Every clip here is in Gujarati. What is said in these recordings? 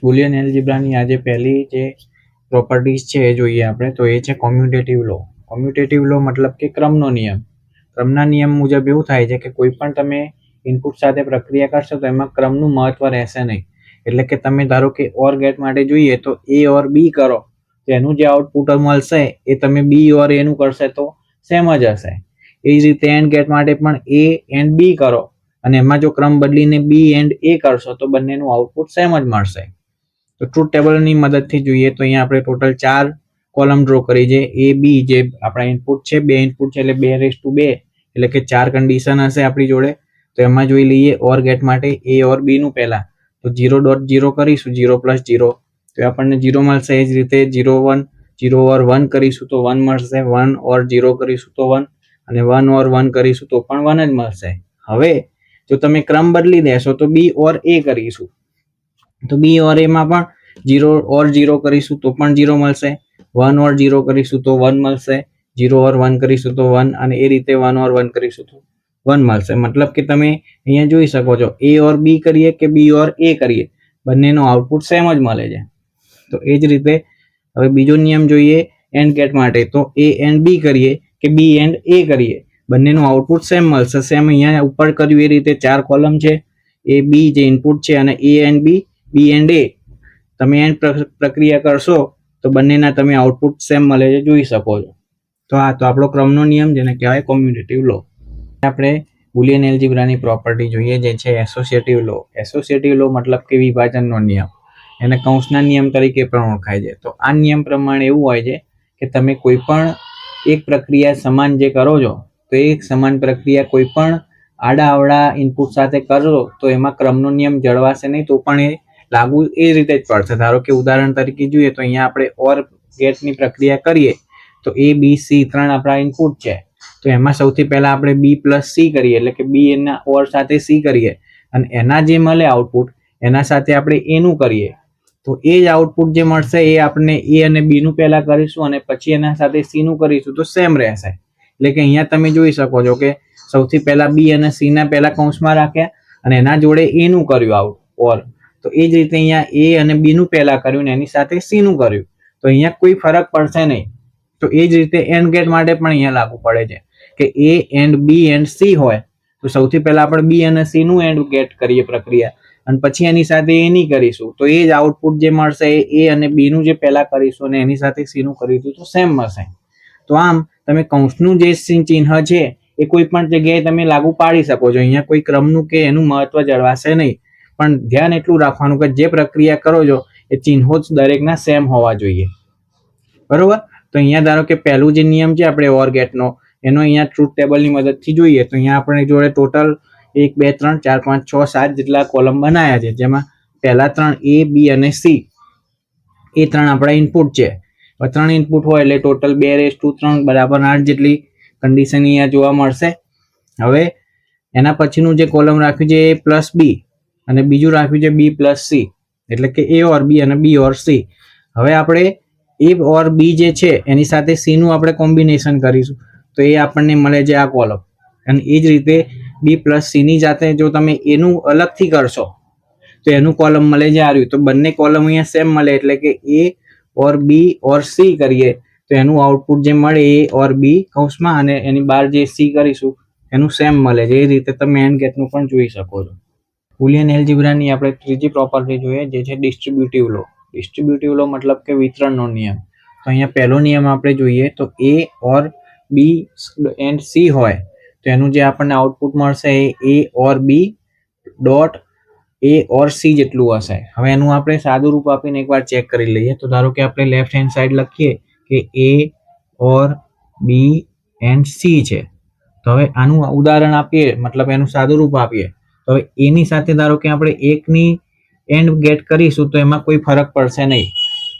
બુલિયન એલ્જિબ્રાની આજે પહેલી જે પ્રોપર્ટીઝ છે એ જોઈએ આપણે, તો એ છે કોમ્યુટેટિવ લો. કોમ્યુટેટિવ લો મતલબ કે ક્રમનો નિયમ. ક્રમના નિયમ મુજબ એવું થાય છે કે કોઈ પણ તમે ઇનપુટ સાથે પ્રક્રિયા કરશો તો એમાં ક્રમનું મહત્વ રહેશે નહીં. એટલે કે તમે ધારો કે ઓર ગેટ માટે જોઈએ તો એ ઓર બી કરો તો એનું જે આઉટપુટ મળશે એ તમે બી ઓર એનું કરશે તો સેમ જ હશે. એ જ રીતે એન્ડ ગેટ માટે પણ એ એન્ડ બી કરો અને એમાં જો ક્રમ બદલીને બી એન્ડ એ કરશો તો બંનેનું આઉટપુટ સેમ જ મળશે. તો ટ્રુથ ટેબલની મદદથી જોઈએ તો અહીંયા આપણે ટોટલ 4 કોલમ ડ્રો કરી છે. એ બી જે આપણા ઇનપુટ છે, 2 ઇનપુટ છે એટલે 2/2 એટલે કે 4 કન્ડિશન હશે આપણી જોડે. તો એમાં જોઈ લઈએ ઓર ગેટ માટે એ ઓર બી નું પહેલા તો 0.0 કરીશું, 0 + 0 તો આપણને 0 મળશે. એ જ રીતે 0 1 0 ઓર 1 કરીશું તો 1 મળશે, 1 ઓર 0 કરીશું તો 1 અને 1 ઓર 1 કરીશું તો પણ 1 જ મળશે. હવે જો તમે ક્રમ બદલી દેશો તો બી ઓર એ કરીશું તો બી ઓર એમાં પણ 0 ઓર 0 કરીશું તો પણ 0 મળશે, 1 ઓર 0 કરીશું તો 1 મળશે, 0 ઓર 1 કરીશું તો 1 અને એ રીતે 1 ઓર 1 કરીશું તો 1 મળશે. મતલબ કે તમે અહીંયા જોઈ શકો છો એ ઓર બી કરીએ કે બી ઓર એ કરીએ બંનેનો આઉટપુટ સેમ જ મળે છે. તો એ જ રીતે હવે બીજો નિયમ જોઈએ એન્ડ ગેટ માટે તો એ એન્ડ બી કરીએ કે બી એન્ડ એ કરીએ બંનેનું આઉટપુટ સેમ મળશે. સેમ અહીંયા ઉપર કર્યું એ રીતે 4 કોલમ છે. એ બી જે ઇનપુટ છે અને એ એન્ડ બી એન્ડ એ તમે એન્ડ પ્રક્રિયા કરશો તો બંનેના તમે આઉટપુટ સેમ મળે છે જોઈ શકો છો. તો આ તો આપણો ક્રમનો નિયમ જેને કહેવાય કોમ્યુટેટિવ લો. આપણે બુલિયન એલ્જિબ્રાની પ્રોપર્ટી જોઈએ જે છે એસોસિએટિવ લો. એસોસિએટિવ લો મતલબ કે વિભાજનનો નિયમ, એને કૌંસના નિયમ તરીકે પણ ઓળખાય છે. તો આ નિયમ પ્રમાણે એવું હોય છે કે તમે કોઈ પણ એક પ્રક્રિયા સમાન જે કરો છો તો એ સમાન પ્રક્રિયા કોઈ પણ આડા અવળા ઇનપુટ સાથે કરશો તો એમાં ક્રમનો નિયમ જળવાશે નહીં, તો પણ એ લાગુ એ રીતે જ પડશે. ધારો કે ઉદાહરણ તરીકે જોઈએ તો અહીંયા આપણે ઓર ગેટની પ્રક્રિયા કરીએ તો એ બી સી 3 આપણા ઇનપુટ છે. તો એમાં સૌથી પહેલા આપણે બી + સી કરીએ એટલે કે બી એના ઓર સાથે સી કરીએ અને એના જે મળે આઉટપુટ એના સાથે આપણે એનું કરીએ તો એ જ આઉટપુટ જે મળશે એ આપણે એ અને બી નું પહેલા કરીશું અને પછી એના સાથે સી નું કરીશું તો સેમ રહેશે. એટલે કે અહીંયા તમે જોઈ શકો છો કે સૌથી પહેલા બી અને સી ના પહેલા કૌંસમાં રાખ્યા અને એના જોડે એ નું કર્યું આઉટ ઓર. તો એ જ રીતે અહીંયા એ અને બી નું પહેલા કર્યું ને એની સાથે સી નું કર્યું તો અહીંયા કોઈ ફરક પડશે નહીં. તો એ જ રીતે એન્ડ ગેટ માટે પણ અહીંયા લાગુ પડે છે કે એ એન્ડ બી એન્ડ સી હોય તો સૌથી પહેલા આપણે બી અને સી નું એન્ડ ગેટ કરીએ પ્રક્રિયા અને પછી એની સાથે એની કરીશું તો એ જ આઉટપુટ જે મળશે એ અને બી નું જે પહેલા કરીશું અને એની સાથે સી નું કરીશું તો સેમ મળશે. તો આમ તમે કૌંસનું જે ચિહ્ન છે એ કોઈ પણ જગ્યાએ તમે લાગુ પાડી શકો છો. અહીંયા કોઈ ક્રમનું કે એનું મહત્વ જળવાશે નહીં, પણ ધ્યાન એટલું રાખવાનું કે જે પ્રક્રિયા કરો છો એ ચિહ્નો જ દરેકના સેમ હોવા જોઈએ. બરોબર. તો અહીંયા ધારો કે પહેલું જે નિયમ છે આપણે ઓર ગેટનો એનો અહીંયા ટ્રુથ ટેબલની મદદથી જોઈએ તો અહીંયા આપણે જોડે ટોટલ 1 2 3 4 5 6 7 જેટલા કોલમ બનાવ્યા છે, જેમાં પહેલા 3 એ બી અને સી એ 3 આપણા ઇનપુટ છે. 3 ઇનપુટ હોય એટલે ટોટલ 2/3 બરાબર 8 જેટલી કન્ડિશન અહીંયા જોવા મળશે. હવે એના પછીનું જે કોલમ રાખ્યું છે એ પ્લસ બી અને બીજું રાખ્યું છે બી + સી એટલે કે એ ઓર બી અને બી ઓર સી. હવે આપણે એ ઓર બી જે છે એની સાથે સી નું આપણે કોમ્બિનેશન કરીશું તો એ આપણને મળે છે આ કોલમ. અને એ જ રીતે બી + સી ની સાથે જો તમે એનું અલગથી કરશો તો એનું કોલમ મળે છે આ રહ્યું. તો બંને કોલમ અહીંયા સેમ મળે એટલે કે એ ઓર બી ઓર સી કરીએ તો એનું આઉટપુટ જે મળે એ ઓર બી કૌંસમાં અને એની બહાર જે સી કરીશું એનું સેમ મળે છે. એ રીતે તમે એન્ડ ગેટનું પણ જોઈ શકો છો. બુલિયન એલ્જિબ્રાની આપણે ત્રીજી પ્રોપર્ટી જોઈએ જે છે ડિસ્ટ્રીબ્યુટિવ લો. ડિસ્ટ્રીબ્યુટિવ લો મતલબ કે વિતરણનો નિયમ. તો અહીંયા પહેલો નિયમ આપણે જોઈએ તો એ ઓર બી એન્ડ સી હોય તો એનું જે આપણને આઉટપુટ મળશે એ or B dot A or C જેટલું હશે. હવે એનું આપણે સાદું રૂપ આપીને એકવાર ચેક કરી લઈએ. તો ધારો કે આપણે લેફ્ટ હેન્ડ સાઈડ લખીએ કે એ ઓર બી એન્ડ સી છે. તો હવે આનું ઉદાહરણ આપીએ મતલબ એનું સાદું રૂપ આપીએ તો હવે એની સાથે ધારો કે આપણે એકની એન્ડ ગેટ કરીશું તો એમાં કોઈ ફરક પડશે નહીં.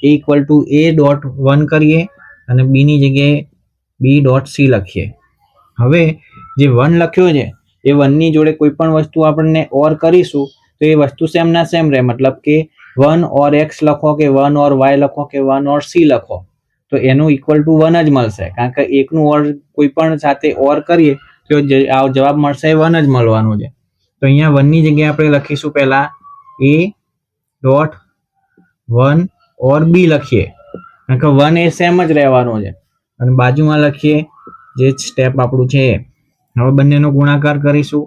A=A.1 કરીએ અને બી ની જગ્યાએ B.C લખીએ. હવે જે 1 લખ્યો છે એ 1 ની જોડે કોઈ પણ વસ્તુ આપણને ઓર કરીશું તો એ વસ્તુ સેમ ના સેમ રહે. મતલબ કે 1 ઓર x લખો કે 1 ઓર y લખો કે 1 ઓર c લખો તો એનું =1 જ મળશે, કારણ કે એકનું ઓર કોઈ પણ સાથે ઓર કરીએ તો જવાબ મળશે 1 જ મળવાનું છે. તો અહીંયા 1 ની જગ્યાએ આપણે લખીશું પહેલા A.C વન ઓર બી લખીએ, કારણ કે વન એ સેમ જ રહેવાનો છે, અને બાજુમાં લખીએ જે સ્ટેપ આપણું છે. હવે બંનેનો ગુણાકાર કરીશું,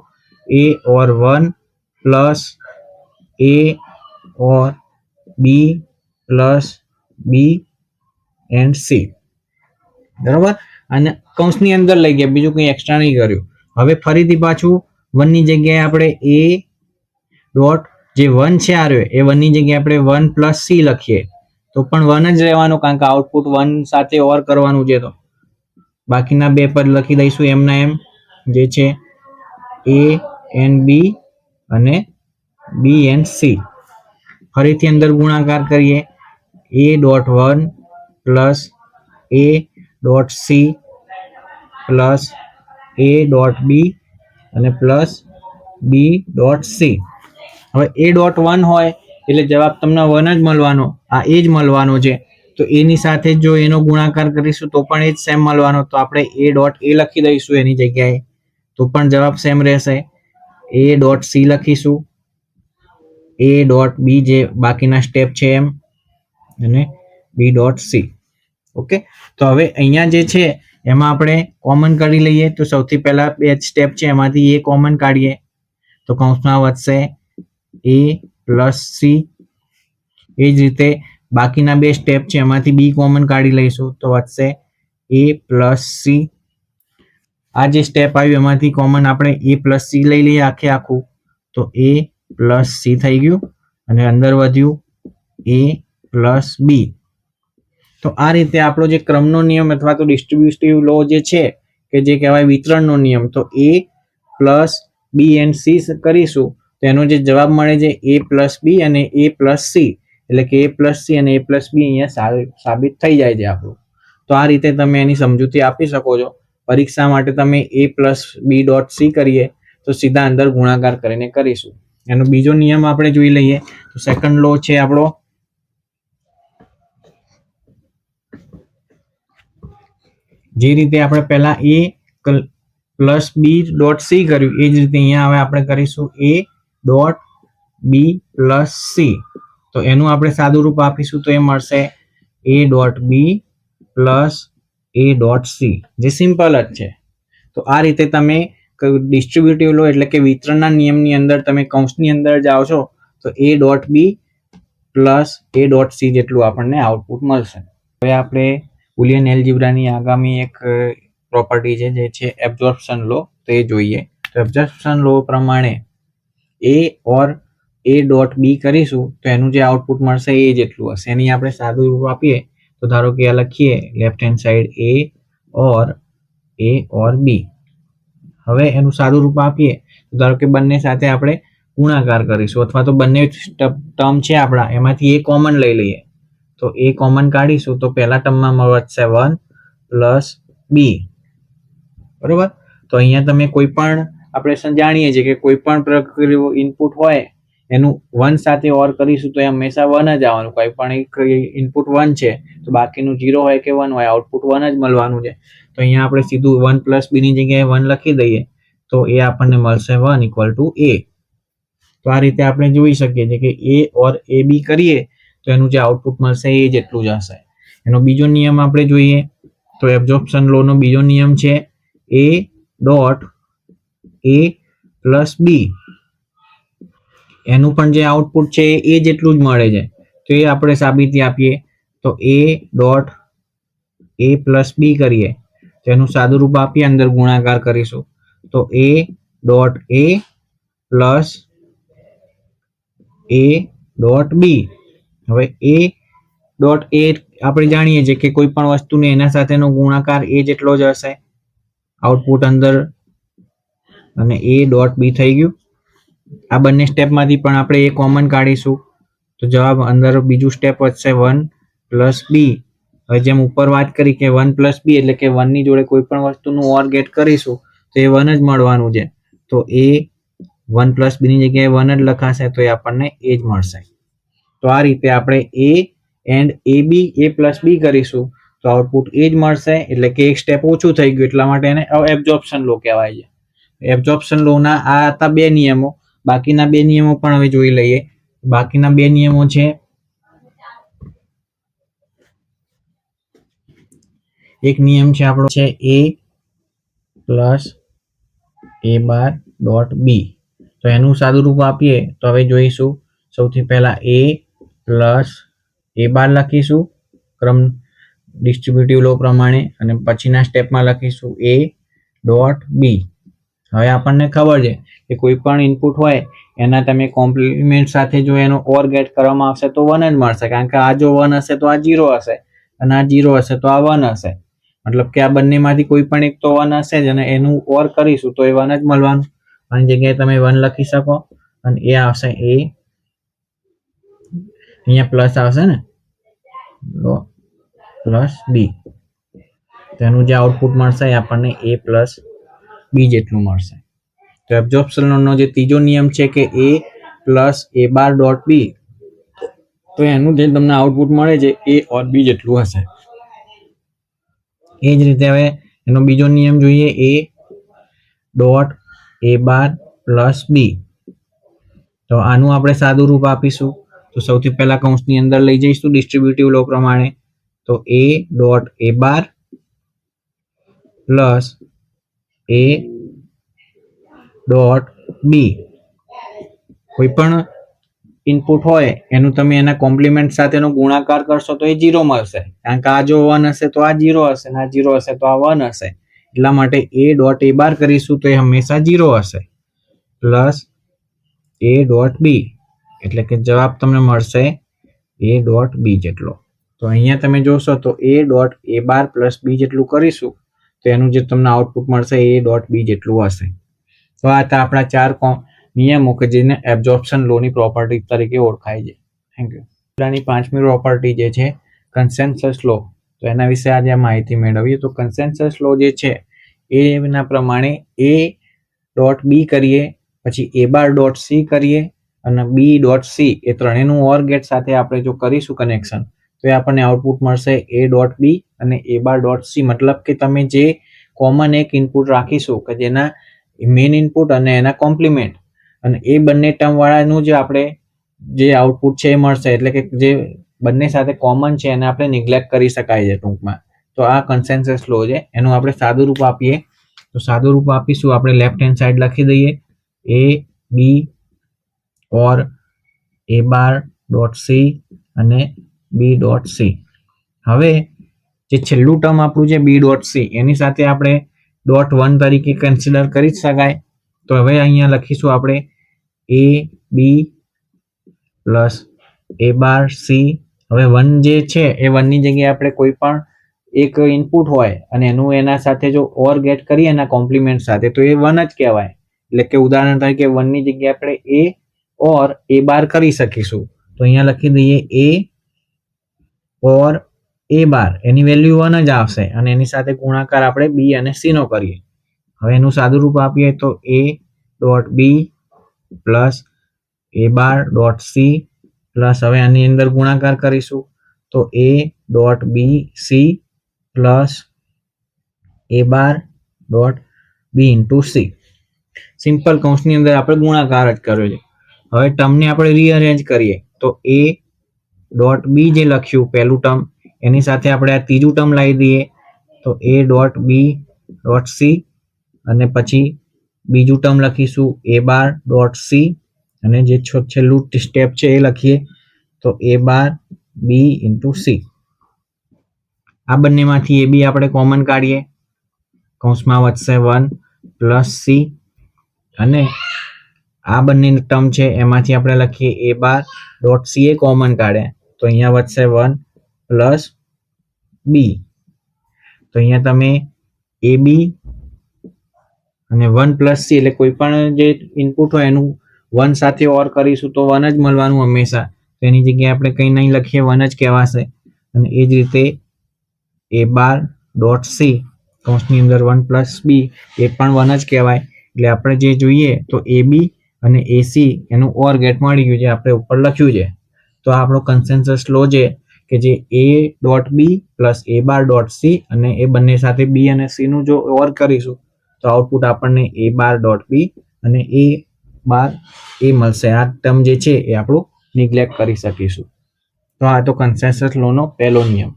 A or one plus A or B plus B and C. બરોબર, અને કૌંસની અંદર લઈ ગયા, બીજું કંઈ એક્સ્ટ્રા નહીં કર્યું. હવે ફરીથી પાછું વનની જગ્યાએ આપણે એ ડોટ જે વન છે આ રહ્યો, એ વનની જગ્યાએ આપણે વન પ્લસ સી લખીએ તો પણ વન જ રહેવાનું, કારણ કે આઉટપુટ વન સાથે ઓર કરવાનું છે. તો બાકીના બે પદ લખી દઈશું એમના એમ, જે છે એ એન્ડ બી અને બી એન્ડ સી. ફરીથી અંદર ગુણાકાર કરીએ, A dot one plus A dot C plus A dot B અને પ્લસ બી ડોટ સી. હવે એ ડોટ વન હોય એટલે જવાબ તમને વન જ મળવાનો, આ એ જ મળવાનો છે. તો એની સાથે જો એનો ગુણાકાર કરીશું તો પણ એ જ સેમ મળવાનો, તો આપણે એ ડોટ એ લખી દઈશું એની જગ્યાએ, તો પણ જવાબ સેમ રહેશે. એ ડોટ સી લખીશું, એ ડોટ બી જે બાકીના સ્ટેપ છે એમ, અને બી ડોટ સી. ઓકે, તો હવે અહીંયા જે છે એમાં આપણે કોમન કાઢી લઈએ. તો સૌથી પહેલા બે સ્ટેપ છે એમાંથી એ કોમન કાઢીએ, તો કૌંસમાં વધશે એ પ્લસ સી. એ જ રીતે બાકીના બે સ્ટેપ છે એમાંથી બી કોમન કાઢી લઈશું, તો વધશે એ પ્લસ સી. આ જે સ્ટેપ આવ્યું એમાંથી કોમન આપણે એ પ્લસ સી લઈ લઈએ આખે આખું, તો એ પ્લસ સી થઈ ગયું, અને અંદર વધ્યું એ પ્લસ બી. તો આ રીતે આપણો જે ક્રમનો નિયમ અથવા તો ડિસ્ટ્રીબ્યુટિવ લો જે છે, કે જે કહેવાય વિતરણનો નિયમ, તો એ પ્લસ બી એન્ડ સી કરીશું તો એનો જે જવાબ મળે છે એ પ્લસ બી અને એ પ્લસ સી, એટલે કે એ પ્લસ સી અને એ પ્લસ બી અહીંયા સાબિત થઈ જાય છે આપણું. તો આ રીતે તમે એની સમજૂતી આપી શકો છો. પરીક્ષા માટે તમે એ પ્લસ બી ડોટ સી કરીએ તો સીધા અંદર ગુણાકાર કરીને કરીશું. એનો બીજો નિયમ આપણે જોઈ લઈએ. તો સેકન્ડ લો છે આપણો, જે રીતે આપણે પહેલા A plus B dot C કર્યું એ જ રીતે અહીંયા હવે આપણે કરીશું A dot B plus C. તો એનું આપણે સાદું રૂપ આપીશું તો એ મળશે A dot B plus A dot C, જે સિમ્પલ જ છે. તો આ રીતે તમે ડિસ્ટ્રીબ્યુટિવ લો એટલે કે વિતરણના નિયમની અંદર તમે કૌંસની અંદર જાઓ છો તો A dot B plus A dot C જેટલું આપણને આઉટપુટ મળશે. હવે આપણે બુલિયન એલ્જિબ્રાની આગામી એક પ્રોપર્ટી છે જે છે એબ્ઝોર્પ્શન લો, તો એ જોઈએ. તો એબ્ઝોર્પ્શન લો પ્રમાણે એ ઓર એ ડોટ બી કરીશું તો એનું જે આઉટપુટ મળશે એ જેટલું હશે. એની આપણે સાદું રૂપ આપીએ તો ધારો કે આ લખીએ left hand side A or બી. હવે એનું સાદું રૂપ આપીએ તો ધારો કે બંને સાથે આપણે ગુણાકાર કરીશું, અથવા તો બંને ટર્મ છે આપણા એમાંથી એ કોમન લઈ લઈએ. તો એ કોમન કાઢીશું તો પહેલા ટર્મમાં વધશે વન પ્લસ બી. બરોબર, તો અહીંયા તમે કોઈ પણ આપણે જાણીએ છીએ કે કોઈ પણ પ્રક્રિયા ઇનપુટ હોય એનું વન સાથે ઓર કરીશું તો એ હંમેશા વન જ આવવાનું. કોઈ પણ એક ઇનપુટ વન છે તો બાકીનું 0 હોય કે 1 હોય આઉટપુટ વન જ મળવાનું છે. તો અહીંયા આપણે સીધું વન પ્લસ બી ની જગ્યાએ 1 લખી દઈએ તો એ આપણને મળશે 1 ઇક્વલ ટુ એ. તો આ રીતે આપણે જોઈ શકીએ છીએ કે એ ઓર એ બી કરીએ તો એનું જે આઉટપુટ મળશે એ જેટલું જ હશે. એનો બીજો નિયમ આપણે જોઈએ તો એબ્ઝોર્પ્શન લો નો બીજો નિયમ છે એ ડોટ એ પ્લસ બી. એનું પણ જે આઉટપુટ છે એ જેટલું જ મળે છે, તો એ આપણે સાબિતી આપીએ. તો એ ડોટ એ પ્લસ બી કરીએ તો એનું સાદું રૂપ આપીએ, અંદર ગુણાકાર કરીશું તો A dot A plus A dot B. હવે એ ડોટ એ આપણે જાણીએ છીએ કે કોઈ પણ વસ્તુને એના સાથેનો ગુણાકાર એ જેટલો જ હશે આઉટપુટ અંદર, અને એ ડોટ બી થઈ ગયું. આ બંને સ્ટેપમાંથી પણ આપણે એ કોમન કાઢીશું તો જવાબ અંદર બીજું સ્ટેપ વધશે વન પ્લસ બી. હવે જેમ ઉપર વાત કરી કે વન પ્લસ બી એટલે કે વનની જોડે કોઈ પણ વસ્તુનું ઓર ગેટ કરીશું તો એ વન જ મળવાનું છે. તો એ વન પ્લસ બી ની જગ્યાએ વન જ લખાશે તો એ આપણને એ જ મળશે. તો આ રીતે આપણે એ and A B A plus બી કરીશું તો આઉટપુટ એ જ મળશે, એટલે કે એક સ્ટેપ ઓછું થઈ ગયું એટલા માટે એને એબ્ઝોર્પ્શન લો કહેવાય છે. એબ્ઝોર્પ્શન લોના આ હતા બે નિયમો. બાકીના બે નિયમો પણ હવે જોઈ લઈએ. બાકીના બે નિયમો છે એક નિયમ છે આપણો છે a plus a bar dot B. તો એનું સાદું રૂપ આપીએ તો હવે જોઈશું. સૌથી પહેલા a પ્લસ a બાર લખીશું ક્રમ ડિસ્ટ્રીબ્યુટિવ લો પ્રમાણે, અને પછીના સ્ટેપમાં લખીશું a ડોટ બી. હવે આપણને ખબર છે કે કોઈ પણ ઇનપુટ હોય એના તમે કોમ્પ્લિમેન્ટ સાથે જો એનો ઓર ગેટ કરવામાં આવશે તો 1 જ મળશે, કારણ કે આ જો 1 હશે તો આ 0 હશે, અને આ 0 હશે તો આ 1 હશે. મતલબ કે આ બંનેમાંથી કોઈ પણ એક તો 1 હશે જ, અને એનું ઓર કરીશું તો એ 1 જ મળવાનું. આની જગ્યાએ તમે 1 લખી શકો, અને એ આવશે a, અહીંયા પ્લસ આવશે ને, પ્લસ બી. તેનું જે આઉટપુટ મળશે એ આપણને a પ્લસ બી જેટલું મળશે. તો એબ્ઝોર્પ્શનનો જે ત્રીજો નિયમ છે કે a plus a bar dot B, તો એનું જે તમને આઉટપુટ મળે છે એ ઓર બી જેટલું હશે. એ જ રીતે હવે એનો બીજો નિયમ જોઈએ, a dot a bar plus B. તો આનું આપણે સાદું રૂપ આપીશું. તો સૌથી પહેલા કૌંસની અંદર લઈ જઈશું ડિસ્ટ્રીબ્યુટિવ લો પ્રમાણે. તો a dot a bar plus a dot B. કોઈ પણ ઇનપુટ હોય એનું તમે એના કોમ્પ્લિમેન્ટ સાથેનો ગુણાકાર કરશો તો એ 0 મળશે, કારણ કે આ જો 1 હશે તો આ 0 હશે, અને આ 0 હશે તો આ 1 હશે. એટલા માટે a ડોટ a બાર કરીશું તો એ હંમેશા 0 હશે, પ્લસ a ડોટ બી, એટલે કે જવાબ તમને મળશે a ડોટ બી જેટલો. તો અહીંયા તમે જોશો તો a dot a bar plus B જેટલું કરીશું તો એનું જે તમને આઉટપુટ મળશે એ ડોટ બી જેટલું હશે. તો આ હતા આપણા 4 નિયમો કે જેને એબ્ઝોર્પ્શન લોની પ્રોપર્ટી તરીકે ઓળખાય છે. Thank you. આપણાની 5મી પ્રોપર્ટી જે છે કન્સેન્સસ લો, તો એના વિશે આજે માહિતી મેળવીએ. તો કન્સેન્સસ લો જે છે એના પ્રમાણે a ડોટ બી કરીએ, પછી a બાર ડોટ સી કરીએ, અને B dot C, A ત્રણેયનું or get સાથે આપણે જો કરીશું કનેક્શન તો એ આપણને આઉટપુટ મળશે a ડોટ બી અને a બાર ડોટ સી. મતલબ કે તમે જે કોમન એક ઇનપુટ રાખીશું કે જેના મેઇન ઇનપુટ અને એના કોમ્પ્લિમેન્ટ, અને એ બંને ટર્મ વાળાનું જે આપણે જે આઉટપુટ છે એ મળશે. એટલે કે જે બંને સાથે કોમન છે એને આપણે નિગ્લેક્ટ કરી શકાય છે ટૂંકમાં. તો આ કન્સેન્સસ લો છે, એનું આપણે સાદું રૂપ આપીએ. તો સાદું રૂપ આપીશું આપણે લેફ્ટ હેન્ડ સાઈડ લખી દઈએ a B or a bar dot C અને બી ડોટ સી. હવે જે છેલ્લું ટર્મ આપણું છે બી ડોટ સી, એની સાથે આપણે ડોટ 1 તરીકે કન્સિડર કરી જ શકાય. તો હવે અહીંયા લખીશું આપણે a B plus a bar C. હવે 1 જે છે એ 1 ની જગ્યાએ આપણે કોઈ પણ એક ઇનપુટ હોય અને એનું એના સાથે જો ઓર ગેટ કરીએ એના કોમ્પ્લિમેન્ટ સાથે તો એ 1 જ કહેવાય. એટલે કે ઉદાહરણ તરીકે 1 ની જગ્યાએ આપણે a ઓર a બાર કરી શકીશું. તો અહીંયા લખી દઈએ a or a bar, any value 1 જ આવશે, અને એની સાથે ગુણાકાર આપણે બી અને સી નો કરીએ. હવે એનું સાદું રૂપ આપીએ તો a dot B plus a bar dot C, plus હવે આની અંદર ગુણાકાર કરીશું તો a dot B C plus a bar dot B into C. Simple કૌંસની અંદર આપણે ગુણાકાર જ કર્યો છે. હવે ટર્મને આપણે રીઅરેન્જ કરીએ તો a ડોટ બી જે લખ્યું પહેલું ટર્મ, એની સાથે આપણે આ ત્રીજું ટર્મ લાવી દઈએ તો a dot B dot C, અને પછી બીજું ટર્મ લખીશું a બાર ડોટ સી, અને જે છેલ્લું સ્ટેપ છે એ લખીએ તો a bar B into C. આ બંનેમાંથી એ બી આપણે કોમન કાઢીએ, કૌંસમાં વધશે 1 પ્લસ સી, અને આ બંને ટર્મ છે એમાંથી આપણે લખીએ a bar dot C A common કાઢે તો અહીંયા વધશે 1 પ્લસ બી. તો અહીંયા તમે એ બી અને 1 પ્લસ સી, એટલે કોઈ પણ જે ઇનપુટ હોય એનું 1 સાથે ઓર કરીશું તો 1 જ મળવાનું હંમેશા. તો એની જગ્યાએ આપણે કંઈ નહીં લખીએ, 1 જ કહેવાશે. અને એ જ રીતે a બાર ડોટ સી કૌંસની અંદર 1 પ્લસ બી, એ પણ 1 જ કહેવાય. એટલે આપણે જે જોઈએ તો એ બી અને એસી એનું ઓર ગેટ મળી ગયું, જે આપણે ઉપર લખ્યું છે. તો આ આપણો કન્સેન્સસ લો છે કે જે a dot B plus a bar dot C, અને એ બંને સાથે બી અને સી નું જો ઓર કરીશું તો આઉટપુટ આપણને a બાર ડોટ બી અને a બાર એ મળશે. આ ટર્મ જે છે એ આપણું નિગ્લેક્ટ કરી શકીશું. તો આ તો કન્સેન્સસ લોનો પહેલો નિયમ.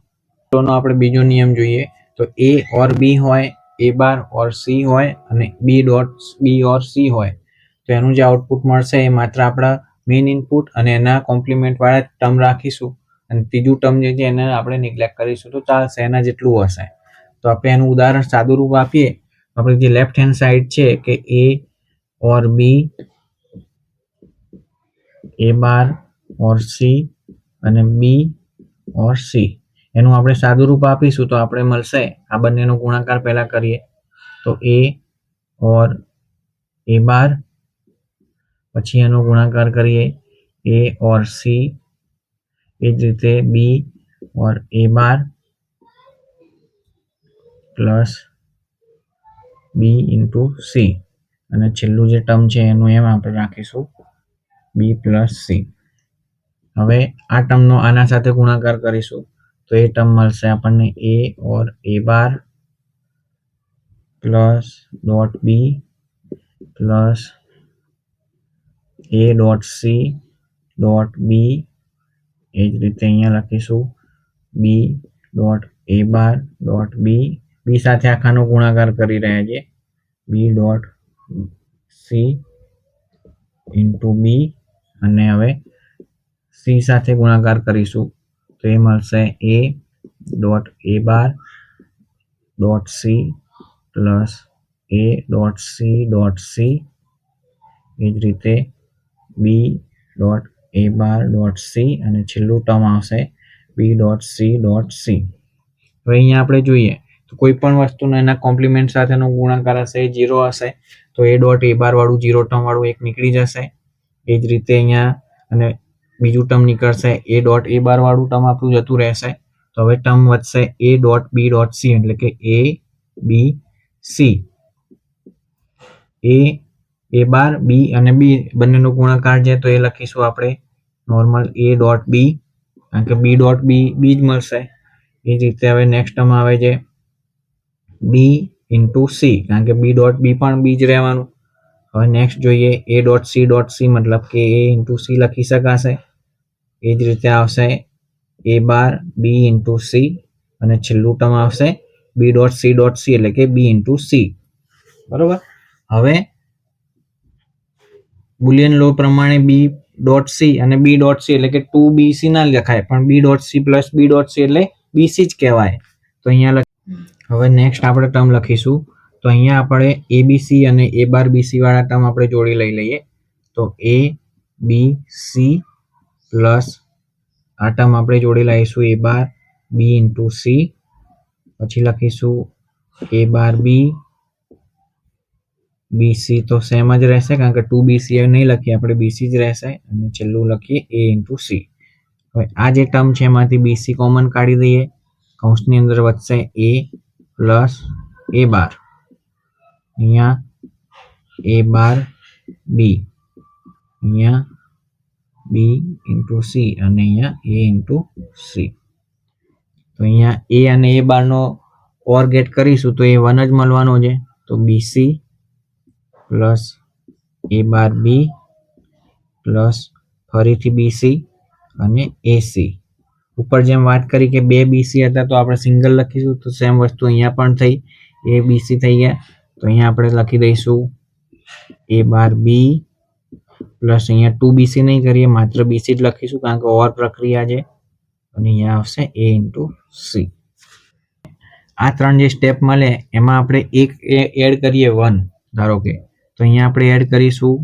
લોનો આપણે બીજો નિયમ જોઈએ તો એ ઓર બી હોય, એ બાર ઓર સી હોય અને બી ડોટ બી ઓર સી હોય, તો એનું જે આઉટપુટ મળશે એ માત્ર આપણા મેઇન ઇનપુટ અને એના કોમ્પ્લિમેન્ટ વાળા ટર્મ રાખીશું અને ત્રીજું ટર્મ જે છે એને આપણે નિગ્લેક્ટ કરીશું તો ચાલશે, એના જેટલું હશે. તો આપણે એનું ઉદાહરણ સાદું રૂપ આપીએ, આપણે જે લેફ્ટ હેન્ડ સાઈડ છે કે એ or B, A bar or C અને બી ઓર સી, એનું આપણે સાદું રૂપ આપીશું તો આપણે મળશે, આ બંનેનો ગુણાકાર પહેલા કરીએ તો એ ઓર એ બાર, પછી એનો ગુણાકાર કરીએ એ ઓર સી, એ જ રીતે બી ઓર A bar plus B into C, અને છેલ્લું જે ટર્મ છે એનું એમ આપણે રાખીશું બી પ્લસ સી. હવે આ ટર્મનો આના સાથે ગુણાકાર કરીશું તો એ ટર્મ મળશે આપણને A or A bar plus dot B plus A dot C dot B, એ જ રીતે અહીંયા લખીશું બી ડોટ એ બાર ડોટ બી, બી સાથે આખાનો ગુણાકાર કરી રહ્યા છીએ B dot C into B, અને હવે સી સાથે ગુણાકાર કરીશું તો એ મળશે A dot A bar dot C plus A dot C dot C, એ જ રીતે B dot A bar dot C અને છેલ્લું ટર્મ આવશે B dot C dot C. હવે અહીંયા આપણે જોઈએ તો કોઈ પણ વસ્તુનો એના કોમ્પ્લિમેન્ટ સાથેનો ગુણાકાર હશે એ 0 હશે, તો એ ડોટ એ બાર વાળું 0 ટર્મ વાળું એક નીકળી જશે. એ જ રીતે અહીંયા અને બીજું ટર્મ નીકળશે એ ડોટ એ બાર વાળું ટર્મ આપણું જતું રહેશે. તો હવે ટર્મ વધશે A dot B dot C, એટલે કે એ બી સી. એ બાર બી અને બી બંનેનો ગુણાકાર છે તો એ લખીશું આપણે નોર્મલ એ ડોટ બી, કારણ કે બી ડોટ બી જ મળશે. એ જ રીતે હવે નેક્સ્ટ ટર્મ આવે છે બી ઇન્ટુ સી, કારણ કે બી ડોટ બી પણ બી જ રહેવાનું. હવે નેક્સ્ટ જોઈએ એ ડોટ સી મતલબ કે એ ઇન્ટુ સી લખી શકાશે. એ જ રીતે આવશે એ બાર બી ઇન્ટુ સી અને છેલ્લું ટર્મ આવશે બી ડોટ સી એટલે કે બી ઇન્ટુ સી. બરોબર. હવે બુલિયન લો પ્રમાણે બી ડોટ સી અને બી ડોટ સી એટલે કે 2BC ના લખાય, પણ B dot C plus B dot C એટલે બીસી જ કહેવાય. તો અહીંયા હવે નેક્સ્ટ આપણે ટર્મ લખીશું તો અહીંયા આપણે એબીસી અને એ બાર બીસી વાળા ટર્મ આપણે જોડી લઈ લઈએ તો એ બી સી પ્લસ આ ટર્મ આપણે જોડી લઈશું એ બાર બી ઇન્ટુ સી, પછી લખીશું એ બાર બી, બીસી તો સેમ જ રહેશે કારણ કે 2BC નહીં લખીએ આપણે, બીસી જ રહેશે અને છેલ્લું લખીએ એ ઇન્ટુ સી. હવે આ જે ટર્મ છે એમાંથી બીસી કોમન કાઢી દઈએ, કૌંસની અંદર વધશે એ પ્લસ એ બાર, અહીંયા એ બાર બી, અહીંયા બી ઇન્ટુ સી અને અહીંયા એ ઇન્ટુ સી. તો અહીંયા એ અને એ બારનો ઓર ગેટ કરીશું તો એ 1 જ મળવાનો છે, તો બીસી પ્લસ એ બાર બી પ્લસ ફરીથી બીસી અને એસી. ઉપર જેમ વાત કરી કે બે બીસી હતા તો આપણે સિંગલ લખીશું, તો સેમ વસ્તુ અહીંયા પણ થઈ, એ બીસી થઈ ગયા તો અહીંયા આપણે લખી દઈશું એ બાર બી પ્લસ અહીંયા 2BC નહીં કરીએ, માત્ર બીસી જ લખીશું કારણ કે ઓર પ્રક્રિયા છે, અને અહીંયા આવશે એ ઇન્ટુ સી. આ ત્રણ જે સ્ટેપ મળે એમાં આપણે એક એડ કરીએ 1, ધારો કે તો અહીંયા આપણે એડ કરીશું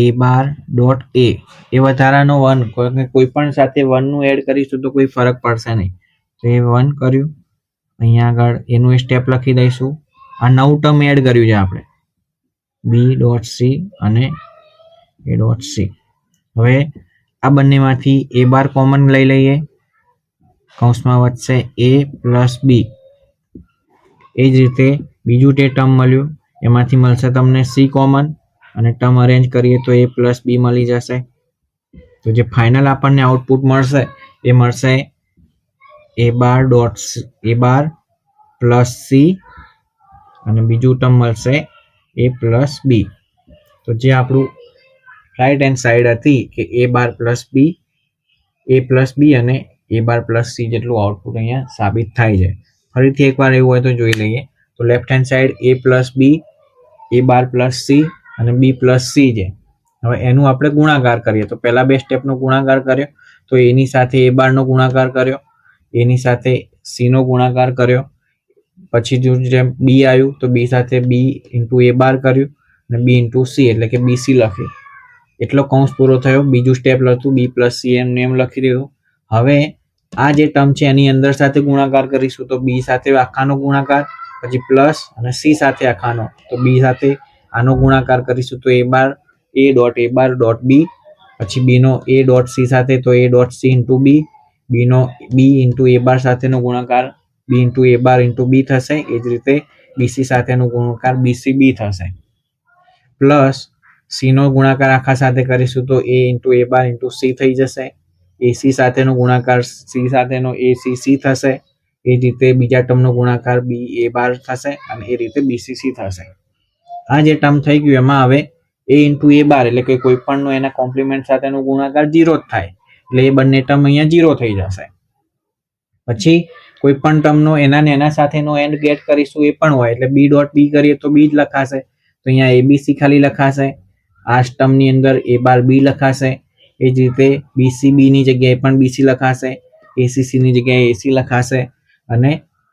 એ બાર ડોટ એ વધારાનો 1, કોઈ પણ સાથે 1 નું એડ કરીશું તો કોઈ ફરક પડશે નહીં, તો એ 1 કર્યું. અહીંયા આગળ એનું સ્ટેપ લખી દઈશું, આ નવું ટર્મ એડ કર્યું છે આપણે બી ડોટ સી અને એ ડોટ સી. હવે આ બંનેમાંથી એ બાર કોમન લઈ લઈએ, કૌંસમાં વધશે એ પ્લસ બી. એ જ રીતે બીજું તે ટર્મ મળ્યું એમાંથી મળશે તમને સી કોમન અને ટર્મ અરેન્જ કરીએ તો એ પ્લસ બી મળી જશે. તો જે ફાઇનલ આપણને આઉટપુટ મળશે એ મળશે એ bar dot A bar plus C અને બીજું ટર્મ મળશે એ પ્લસ બી. તો જે આપણું રાઈટ હેન્ડ સાઈડ હતી કે એ બાર પ્લસ બી, એ પ્લસ બી અને એ બાર પ્લસ સી જેટલું આઉટપુટ અહીંયા સાબિત થાય છે. ફરીથી એકવાર એવું હોય તો જોઈ લઈએ. તો left hand side a plus B, a bar plus C અને b પ્લસ સી છે. હવે એનું આપણે ગુણાકાર કરીએ. તો પહેલા બે સ્ટેપનો ગુણાકાર કર્યો, તો એની સાથે a બારનો ગુણાકાર કર્યો, એની સાથે c નો ગુણાકાર કર્યો, પછી જેમ b આવ્યું તો b સાથે b ઇન્ટુ a બાર કર્યું અને b ઇન્ટુ c એટલે કે bc લખ્યું. એટલો કૌંસ પૂરો થયો. બીજું સ્ટેપ લખ્યું b પ્લસ c એમ લખી દીધું. હવે આ જે ટર્મ છે એની અંદર સાથે ગુણાકાર કરીશું. તો b સાથે આખાનો ગુણાકાર, પછી પ્લસ અને c સાથે આખાનો, તો b સાથે આનો ગુણાકાર કરીશું તો a બાર ડોટ b, પછી b નો a ડોટ c સાથે તો a dot c into b, b નો b ઇન્ટુ a બાર સાથેનો ગુણાકાર b into a bar into b થશે. એ જ રીતે bc સાથેનો ગુણાકાર bcb થશે. પ્લસ c નો ગુણાકાર આખા સાથે કરીશું તો a into a bar into c થઈ જશે. ac સાથેનો ગુણાકાર c સાથેનો acc થશે. એ જ રીતે બીજા ટર્મનો ગુણાકાર b a બાર થશે અને એ રીતે bcc થશે. આ જે ટર્મ થઈ ગયું એમાં હવે a ઇન્ટુ a બાર એટલે કે કોઈ પણ એના કોમ્પ્લિમેન્ટ સાથેનો ગુણાકાર 0 જ થાય, એટલે એ બંને ટર્મ અહીંયા 0 થઈ જશે. પછી કોઈ પણ ટર્મનો એના સાથેનો એન્ડ ગેટ કરીશું એ પણ હોય, એટલે b ડોટ b કરીએ તો b જ લખાશે. તો અહીંયા abc ખાલી લખાશે. આ ટર્મની અંદર a બાર b લખાશે. એ જ રીતે bcb ની જગ્યાએ પણ bc લખાશે, acc ની જગ્યાએ ac લખાશે અને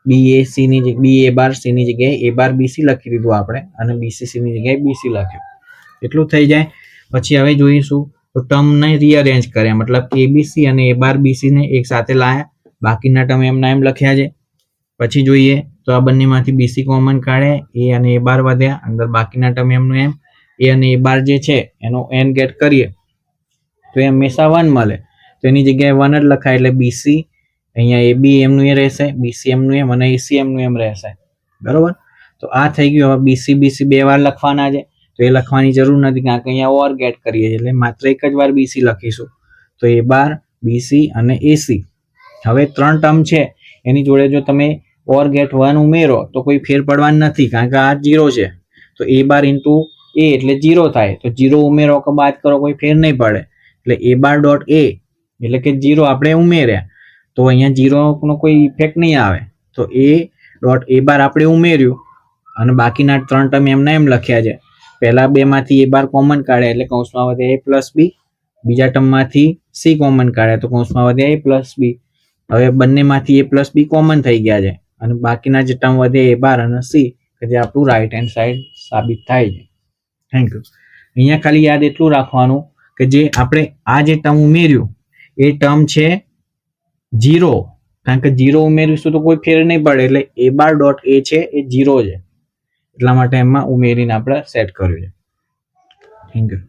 bac ની b a બાર c ની જગ્યાએ a બાર bc લખી દીધું આપણે અને bcc ની જગ્યાએ bc લખ્યું. એટલું થઈ જાય. પછી હવે જોઈશું તો ટર્મને રીઅરેન્જ કર્યા, મતલબ abc અને a બાર bc ને એક સાથે લાયા, બાકીના ટર્મ એમના એમ લખ્યા છે. પછી જોઈએ તો આ બંનેમાંથી bc કોમન કાઢે, a અને a બાર વધ્યા, અંદર બાકીના ટર્મ એમનું એમ, a અને a બાર જે છે એનો n ગેટ કરીએ તો એ હંમેશા 1 મળે, તો એની જગ્યાએ 1 જ લખાય, એટલે bc અહીંયા ab એમનું એ રહેશે, bc એમનું એમ અને ac એમનું એમ રહેશે. બરોબર. તો આ થઈ ગયું. હવે bc બે વાર લખવાના છે, તો એ લખવાની જરૂર નથી કારણ કે અહીંયા ઓર ગેટ કરીએ છીએ, એટલે માત્ર એક જ વાર bc લખીશું. તો a બાર, bc અને ac. હવે 3 ટર્મ છે એની જોડે જો તમે ઓર ગેટ 1 ઉમેરો તો કોઈ ફેર પડવાનું નથી કારણ કે આ 0 છે. તો a બાર ઇન્ટુ a એટલે 0 થાય, તો 0 ઉમેરો કે બાદ કરો કોઈ ફેર નહીં પડે, એટલે a બાર ડોટ a એટલે કે 0 આપણે ઉમેર્યા તો અહીંયા 0 નો કોઈ ઇફેક્ટ નહીં આવે. તો a ડોટ a બાર આપણે ઉમેર્યું અને બાકીના 3 ટર્મ એમના એમ લખ્યા છે. પહેલા બે માંથી a બાર કોમન કાઢે એટલે કૌંસમાં વધે a પ્લસ b, બીજા ટર્મમાંથી c કોમન કાઢે તો કૌંસમાં વધે a પ્લસ b. હવે બંનેમાંથી a પ્લસ b કોમન થઈ ગયા છે અને બાકીના જે ટર્મ વધે a બાર અને c કે જે આપણું રાઈટ હેન્ડ સાઈડ સાબિત થાય છે. Thank you. અહીંયા ખાલી યાદ એટલું રાખવાનું કે જે આપણે આ જે ટર્મ ઉમેર્યું એ ટર્મ છે 0, કારણ કે 0 ઉમેરીશું તો કોઈ ફેર નહીં પડે, એટલે a બાર ડોટ a છે એ 0 છે, એટલા માટે એમાં ઉમેરીને આપણે સેટ કર્યું છે. Thank you.